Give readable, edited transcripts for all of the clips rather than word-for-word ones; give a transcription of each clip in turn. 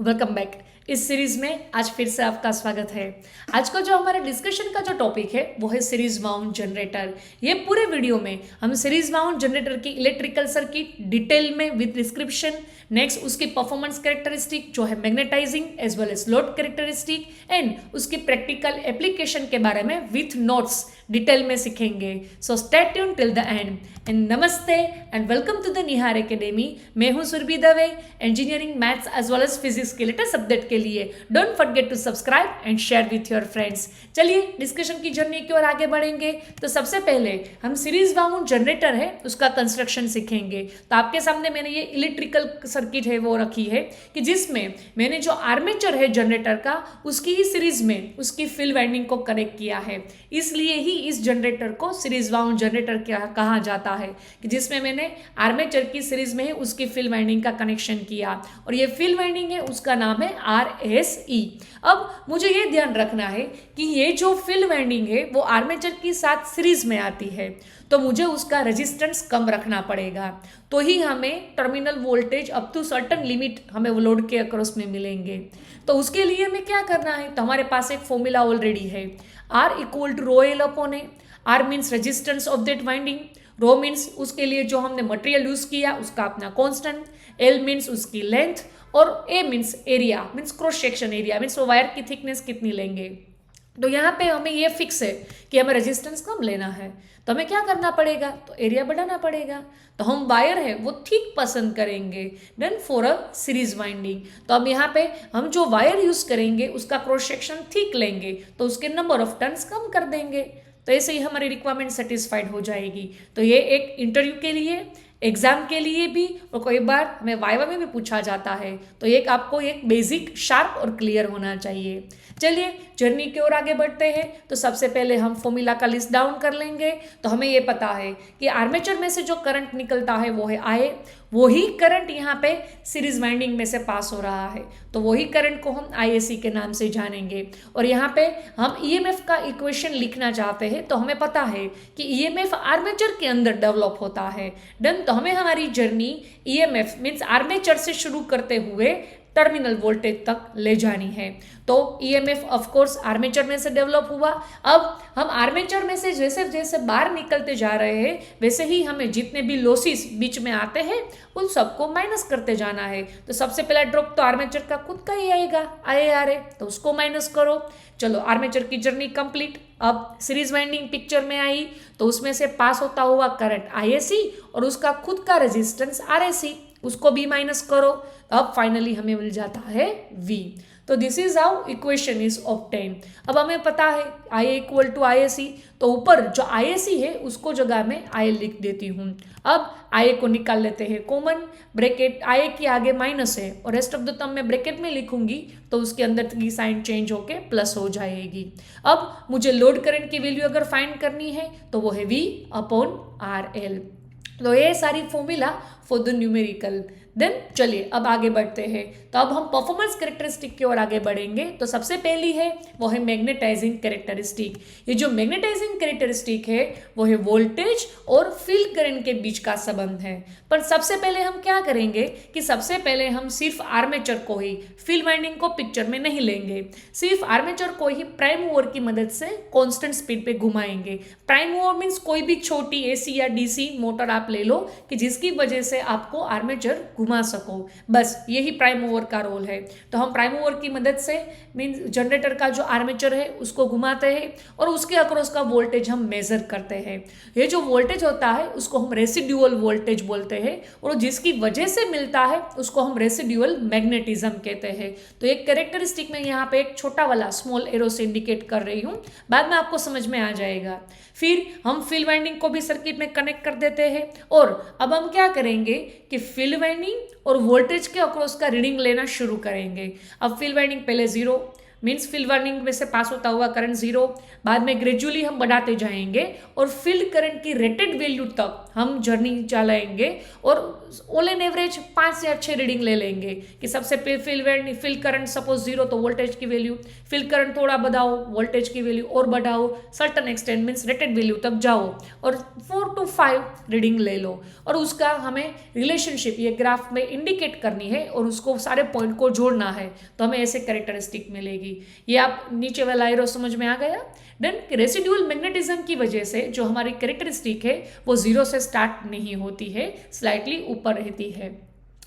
Welcome back. इस series में आज फिर से आपका स्वागत है। आज का जो हमारा डिस्कशन का जो टॉपिक है वो है सीरीज बाउंड जनरेटर। ये पूरे वीडियो में हम सीरीज बाउंड जनरेटर की इलेक्ट्रिकल सर्किट डिटेल में विद डिस्क्रिप्शन, नेक्स्ट उसकी परफॉर्मेंस कैरेक्टरिस्टिक जो है magnetizing as well as load characteristic and उसकी प्रैक्टिकल एप्लीकेशन के बारे में विथ नोट्स डिटेल में सीखेंगे। So stay tuned till the end. And नमस्ते and welcome to the Nihar academy. मैं हूं Surabhi Dave, engineering maths as well as physics के लेटेस्ट सब्जेक्ट के लिए। Don't forget to subscribe and share with your friends. चलिए discussion की जर्नी की ओर आगे बढ़ेंगे। तो सबसे पहले हम सीरीज बाउंड जनरेटर है उसका कंस्ट्रक्शन सीखेंगे। तो आपके सामने मैंने ये इलेक्ट्रिकल सर्किट है वो रखी है कि जिसमें मैंने जो आर्मेचर है जनरेटर का उसकी ही सीरीज में उसकी फील्ड वाइंडिंग को कनेक्ट किया है। इसलिए ही इस जनरेटर को सीरीज बाउंड जनरेटर कहा जाता है कि जिसमें मैंने आर्मेचर की सीरीज में ही उसकी फील्ड वाइंडिंग का कनेक्शन किया और ये फील्ड वाइंडिंग है उसका नाम है RSE। अब मुझे ये ध्यान रखना है कि ये जो फील्ड वाइंडिंग है वो आर्मेचर के साथ सीरीज में आती है तो मुझे उसका रेजिस्टेंस कम रखना पड़ेगा, तो ही हमें terminal voltage up to certain limit हमें लोड के अक्रॉस में मिलेंगे। तो उसके लिए हमें क्या करना है, तो हमारे पास एक फॉर्मूला ऑलरेडी है, R equal to rho L upon A. R means resistance of that winding, rho means उसके लिए जो हमने मटेरियल यूज किया उसका अपना कांस्टेंट, L मीन्स उसकी लेंथ और A means area means cross section area means वो वायर की थिकनेस कितनी लेंगे। तो यहाँ पे हमें ये फिक्स है कि हमें रेजिस्टेंस कम लेना है तो हमें क्या करना पड़ेगा, तो एरिया बढ़ाना पड़ेगा। तो हम वायर है वो थिक पसंद करेंगे then for a series winding. तो अब यहाँ पे हम जो वायर यूज करेंगे उसका क्रॉस सेक्शन थिक लेंगे तो उसके नंबर ऑफ टर्न्स कम कर देंगे। तो ऐसे ही हमारी रिक्वायरमेंट सेटिस्फाइड हो जाएगी। तो ये एक इंटरव्यू के लिए, एग्जाम के लिए भी और कई बार हमें वाइवा में भी पूछा जाता है। तो एक आपको एक बेसिक शार्प और क्लियर होना चाहिए। चलिए जर्नी की ओर आगे बढ़ते हैं। तो सबसे पहले हम फॉर्मूला का लिस्ट डाउन कर लेंगे। तो हमें ये पता है कि आर्मेचर में से जो करंट निकलता है वो है I, वही करंट यहाँ पे सीरीज वाइंडिंग में से पास हो रहा है तो वही करंट को हम ISC के नाम से जानेंगे। और यहाँ पे हम EMF का इक्वेशन लिखना चाहते हैं तो हमें पता है कि EMF आर्मेचर के अंदर डेवलप होता है। डन। तो हमें हमारी जर्नी EMF मीन्स आर्मेचर से शुरू करते हुए टर्मिनल वोल्टेज तक ले जानी है। तो EMF ऑफ कोर्स आर्मेचर में से डेवलप हुआ। अब हम आर्मेचर में से जैसे जैसे बाहर निकलते जा रहे हैं वैसे ही हमें जितने भी लॉसेस बीच में आते हैं उन सबको माइनस करते जाना है। तो सबसे पहला ड्रॉप तो आर्मेचर का खुद का ही आएगा IARA, तो उसको माइनस करो। चलो आर्मेचर की जर्नी कंप्लीट। अब सीरीज वाइंडिंग पिक्चर में आई तो उसमें से पास होता हुआ करंट ISC और उसका खुद का रेजिस्टेंस RSC, उसको भी माइनस करो। अब फाइनली हमें मिल जाता है V। तो this is how equation is obtain. अब हमें पता है I इक्वल टू ISC, तो ऊपर जो ISC है उसको जगह में I लिख देती हूँ। अब I को निकाल लेते हैं कॉमन, ब्रैकेट I के आगे माइनस है और रेस्ट ऑफ द टर्म में ब्रैकेट में लिखूंगी तो उसके अंदर की साइन चेंज होके प्लस हो जाएगी। अब मुझे लोड करंट की वैल्यू अगर फाइंड करनी है तो वो है V अपॉन RL। तो ये सारी formula for the numerical. Then चलिए अब आगे बढ़ते हैं। तो अब हम परफॉर्मेंस कैरेक्टरिस्टिक की ओर आगे बढ़ेंगे। तो सबसे पहली है वो है मैग्नेटाइजिंग कैरेक्टरिस्टिक। ये जो मैग्नेटाइजिंग कैरेक्टरिस्टिक है वो है वोल्टेज और फील्ड करंट के बीच का संबंध है। पर सबसे पहले हम क्या करेंगे कि सबसे पहले हम सिर्फ आर्मेचर को ही, फील्ड वाइंडिंग को पिक्चर में नहीं लेंगे, सिर्फ आर्मेचर को ही प्राइम मूवर की मदद से कांस्टेंट स्पीड पे घुमाएंगे। प्राइम मूवर मीन्स कोई भी छोटी AC या DC मोटर आप ले लो कि जिसकी वजह से आपको आर्मेचर घुमा सको, बस यही प्राइम मूवर का रोल है। तो हम प्राइम मूवर की मदद से मीन्स जनरेटर का जो आर्मेचर है उसको घुमाते हैं और उसके अक्रॉस का वोल्टेज हम मेजर करते हैं। ये जो वोल्टेज होता है उसको हम रेसिड्यूअल वोल्टेज बोलते हैं और जिसकी वजह से मिलता है उसको हम रेसिड्यूअल मैग्नेटिज्म कहते हैं। तो एक कैरेक्टरिस्टिक में यहाँ पे एक छोटा वाला स्मॉल एरो से इंडिकेट कर रही हूँ, बाद में आपको समझ में आ जाएगा। फिर हम फील्ड वाइंडिंग को भी सर्किट में कनेक्ट कर देते हैं और अब हम क्या करेंगे कि फील्ड वाइंडिंग और वोल्टेज के अक्रॉस का रीडिंग लेना शुरू करेंगे। अब फील्ड वाइंडिंग पहले 0, मीन्स फील्ड वाइंडिंग में से पास होता हुआ करंट 0, बाद में ग्रेजुअली हम बढ़ाते जाएंगे और फील्ड करंट की रेटेड वैल्यू तक हम जर्नी चलाएंगे और ऑल एन एवरेज 5 या 6 रीडिंग ले लेंगे कि सबसे फील्ड करंट सपोज 0 तो वोल्टेज की वैल्यू, फील्ड करंट थोड़ा बढ़ाओ, वोल्टेज की वैल्यू और बढ़ाओ, certain extent means rated value तक जाओ और 4 to 5 रीडिंग ले लो और उसका हमें रिलेशनशिप ये ग्राफ में इंडिकेट करनी है और उसको सारे पॉइंट को जोड़ना है, तो हमें ऐसे कैरेक्टरिस्टिक मिलेगी। ये आप नीचे वाला एरो समझ में आ गया। देन रेसिडुअल मैग्नेटिज्म की वजह से जो हमारी कैरेक्टरिस्टिक है वो 0 से स्टार्ट नहीं होती है, स्लाइटली ऊपर रहती है।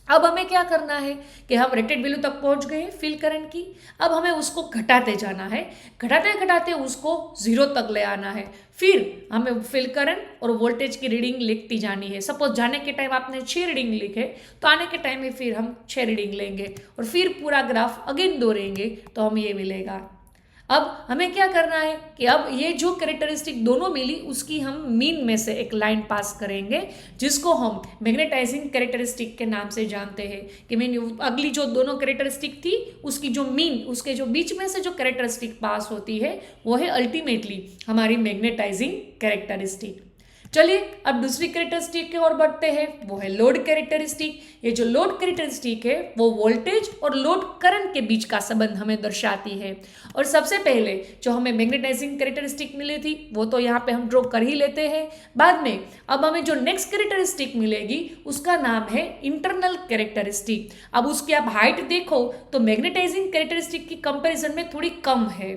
अब हमें क्या करना है कि हम रेटेड वैल्यू तक पहुंच गए फील्ड करंट की, अब हमें उसको घटाते जाना है, घटाते घटाते उसको 0 तक ले आना है, फिर हमें फील्ड करंट और वोल्टेज की रीडिंग लिखती जानी है। सपोज जाने के टाइम आपने 6 रीडिंग लिखे तो आने के टाइम में फिर हम 6 रीडिंग लेंगे और फिर पूरा ग्राफ अगेन दोहराएंगे तो हमें ये मिलेगा। अब हमें क्या करना है कि अब ये जो कैरेक्टरिस्टिक दोनों मिली उसकी हम मीन में से एक लाइन पास करेंगे जिसको हम मैग्नेटाइजिंग कैरेक्टरिस्टिक के नाम से जानते हैं कि मीन अगली जो दोनों कैरेक्टरिस्टिक थी उसकी जो मीन, उसके जो बीच में से जो कैरेक्टरिस्टिक पास होती है वो है अल्टीमेटली हमारी मैग्नेटाइजिंग कैरेक्टरिस्टिक। चलिए अब दूसरी कैरेक्टरिस्टिक की ओर बढ़ते हैं, वो है लोड कैरेक्टरिस्टिक। ये जो लोड कैरेक्टरिस्टिक है वो वोल्टेज और लोड करंट के बीच का संबंध हमें दर्शाती है। और सबसे पहले जो हमें मैग्नेटाइजिंग कैरेक्टरिस्टिक मिली थी वो तो यहाँ पे हम ड्रॉ कर ही लेते हैं। बाद में अब हमें जो नेक्स्ट कैरेक्टरिस्टिक मिलेगी उसका नाम है इंटरनल कैरेक्टरिस्टिक। अब उसकी आप हाइट देखो तो मैग्नेटाइजिंग कैरेक्टरिस्टिक की कंपेरिजन में थोड़ी कम है।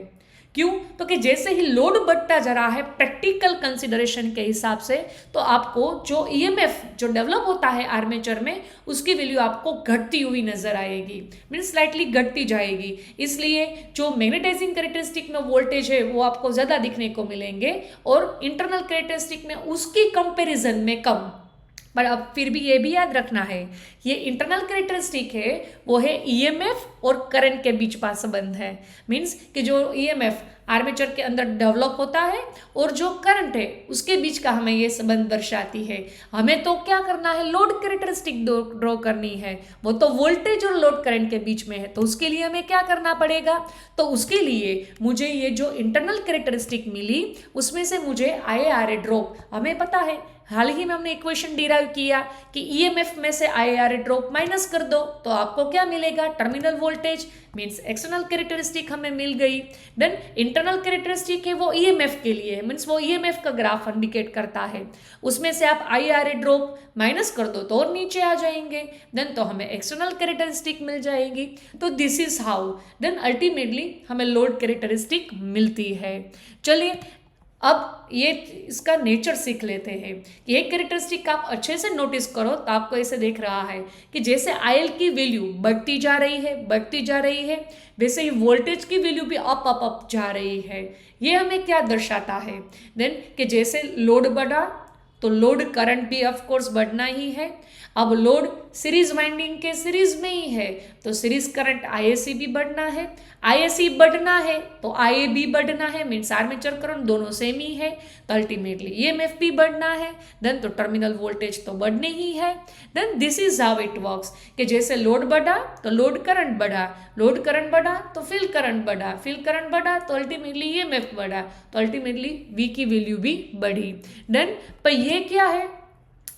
क्यों? तो कि जैसे ही लोड बढ़ता जा रहा है प्रैक्टिकल कंसिडरेशन के हिसाब से तो आपको जो ईएमएफ जो डेवलप होता है आर्मेचर में उसकी वैल्यू आपको घटती हुई नजर आएगी, मीन्स स्लाइटली घटती जाएगी। इसलिए जो मैग्नेटाइजिंग कैरेक्टरिस्टिक में वोल्टेज है वो आपको ज्यादा दिखने को मिलेंगे और इंटरनल कैरेक्टरिस्टिक में उसकी कंपेरिजन में कम। पर अब फिर भी ये भी याद रखना है ये इंटरनल कैरेक्टरिस्टिक है वो है ईएमएफ और करंट के बीच का संबंध है, मीन्स कि जो ईएमएफ आर्मेचर के अंदर डेवलप होता है और जो करंट है उसके बीच का हमें ये संबंध दर्शाती है। हमें तो क्या करना है, लोड कैरेक्टरिस्टिक ड्रॉ करनी है, वो तो वोल्टेज और लोड करंट के बीच में है, तो उसके लिए हमें क्या करना पड़ेगा, तो उसके लिए मुझे ये जो इंटरनल कैरेक्टरिस्टिक मिली उसमें से मुझे IaRa ड्रॉप, हमें पता है हाल ही में हमने इक्वेशन डिराइव किया कि ईएमएफ में से IaRa ड्रॉप माइनस कर दो तो आपको क्या मिलेगा, terminal voltage, means external characteristic हमें मिल गई। देन इंटरनल कैरेक्टरिस्टिक है वो ईएमएफ के लिए है, मीन्स वो ईएमएफ का ग्राफ इंडिकेट करता है, उसमें से आप IaRa ड्रॉप माइनस कर दो तो और नीचे आ जाएंगे, देन तो हमें एक्सटर्नल कैरेक्टरिस्टिक मिल जाएगी। तो this is how then ultimately हमें लोड कैरेक्टरिस्टिक मिलती है। चलिए अब ये इसका नेचर सीख लेते हैं कि एक कैरेक्टरिस्टिक आप अच्छे से नोटिस करो तो आपको ऐसे देख रहा है कि जैसे IL की वैल्यू बढ़ती जा रही है वैसे ही वोल्टेज की वैल्यू भी अप जा रही है। ये हमें क्या दर्शाता है देन कि जैसे लोड बढ़ा तो लोड करंट भी ऑफ कोर्स बढ़ना ही है। अब लोड सीरीज वाइंडिंग के सीरीज में ही है तो सीरीज करंट IAC भी बढ़ना है, IAC बढ़ना है तो IA भी बढ़ना है, मीन्स आर्मेचर करंट दोनों सेम ही है तो अल्टीमेटली EMF भी बढ़ना है, देन तो टर्मिनल वोल्टेज तो बढ़ने ही है। Then this is how it works कि जैसे लोड बढ़ा तो लोड करंट बढ़ा, लोड करंट बढ़ा तो फील्ड करंट बढ़ा, फील्ड करंट बढ़ा तो अल्टीमेटली EMF बढ़ा तो अल्टीमेटली V की वैल्यू भी बढ़ी। देन पर ये क्या है,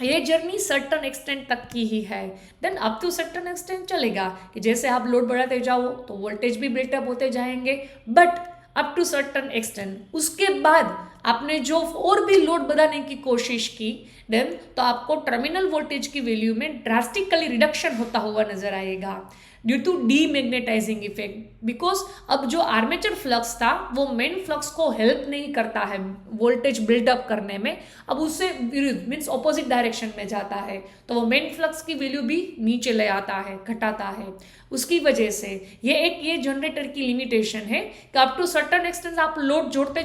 ये जर्नी सर्टन एक्सटेंट तक की ही है। Then up to certain extent चलेगा कि जैसे आप लोड बढ़ाते जाओ तो वोल्टेज भी बिल्टअप होते जाएंगे, but up to certain extent उसके बाद आपने जो और भी लोड बढ़ाने की कोशिश की देन तो आपको टर्मिनल वोल्टेज की वैल्यू में ड्रास्टिकली रिडक्शन होता हुआ नजर आएगा due to demagnetising effect. Because अब जो आर्मेचर फ्लक्स था वो मेन फ्लक्स को हेल्प नहीं करता है वोल्टेज बिल्डअप करने में, अब उससे विरुद्ध मीन्स ऑपोजिट डायरेक्शन में जाता है तो वो मेन फ्लक्स की वैल्यू भी नीचे ले आता है, घटाता है। उसकी वजह से ये जनरेटर की लिमिटेशन है कि अप टू सर्टन एक्सटेंट आप लोड जोड़ते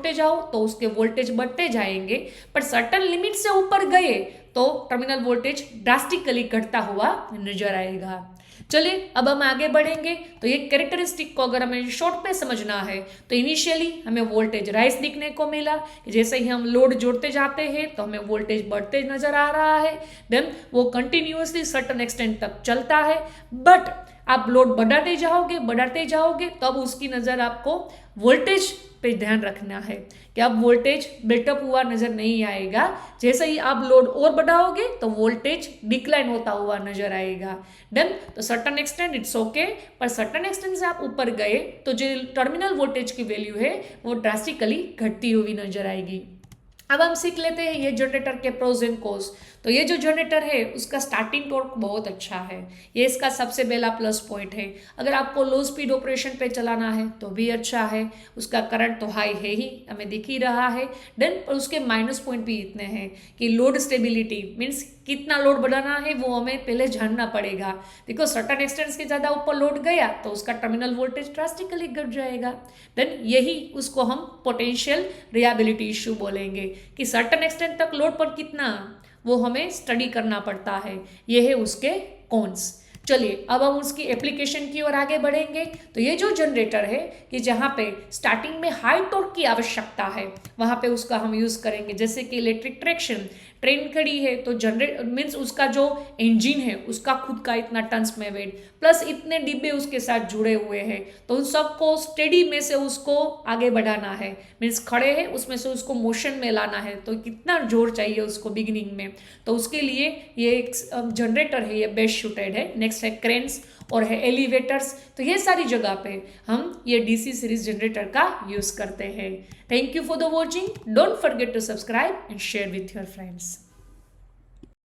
जाओ तो उसके वोल्टेज बढ़ते जाएंगे, पर सर्टन लिमिट से ऊपर गए तो टर्मिनल वोल्टेज ड्रास्टिकली घटता हुआ नजर आएगा। चलिए अब हम आगे बढ़ेंगे तो ये कैरेक्टरिस्टिक को अगर हमें शॉर्ट पे समझना है तो इनिशियली हमें वोल्टेज राइज दिखने को मिला, जैसे ही हम लोड जोड़ते जाते हैं तो हमें वोल्टेज बढ़ते नजर आ रहा है, देन वो कंटिन्यूअसली सर्टन एक्सटेंट तक चलता है, बट आप लोड बढ़ाते जाओगे तब उसकी नज़र आपको वोल्टेज पे ध्यान रखना है कि अब वोल्टेज बिल्टअप हुआ नजर नहीं आएगा। जैसे ही आप लोड और बढ़ाओगे तो वोल्टेज डिक्लाइन होता हुआ नजर आएगा। डन। तो सर्टन एक्सटेंट इट्स ओके, पर सर्टन एक्सटेंट से आप ऊपर गए तो जो टर्मिनल वोल्टेज की वैल्यू है वो ड्रास्टिकली घटती हुई नजर आएगी। अब हम सीख लेते हैं ये जनरेटर के प्रोज एंड कॉन्स। तो ये जो जनरेटर है उसका स्टार्टिंग टॉर्क बहुत अच्छा है, ये इसका सबसे पहला प्लस पॉइंट है। अगर आपको लो स्पीड ऑपरेशन पे चलाना है तो भी अच्छा है, उसका करंट तो हाई है ही, हमें दिख ही रहा है। देन पर उसके माइनस पॉइंट भी इतने हैं कि लोड स्टेबिलिटी मीन्स कितना लोड बढ़ाना है वो हमें पहले जानना पड़ेगा। देखो सर्टन एक्सटेंट के ज़्यादा ऊपर लोड गया तो उसका टर्मिनल वोल्टेज ड्रास्टिकली घट जाएगा। देन यही उसको हम पोटेंशियल रिलायबिलिटी इश्यू बोलेंगे कि सर्टन एक्सटेंट तक लोड पर कितना वो हमें स्टडी करना पड़ता है। ये है उसके कॉन्स। चलिए अब हम उसकी एप्लीकेशन की ओर आगे बढ़ेंगे। तो ये जो जनरेटर है कि जहाँ पे स्टार्टिंग में हाई टॉर्क की आवश्यकता है वहाँ पे उसका हम यूज़ करेंगे। जैसे कि इलेक्ट्रिक ट्रैक्शन, ट्रेन खड़ी है तो जनरेट मीन्स उसका जो इंजन है उसका खुद का इतना टन्स में वेट प्लस इतने डिब्बे उसके साथ जुड़े हुए हैं, तो उन सबको स्टेडी में से उसको आगे बढ़ाना है। मीन्स खड़े हैं उसमें से उसको मोशन में लाना है तो कितना जोर चाहिए उसको बिगिनिंग में, तो उसके लिए ये एक जनरेटर है, ये बेस्ट सूटेड है। नेक्स्ट है क्रेन्स और है एलिवेटर्स। तो ये सारी जगह पे हम ये डीसी सीरीज जनरेटर का यूज़ करते हैं। Thank you for the watching. Don't forget to subscribe and share with your friends.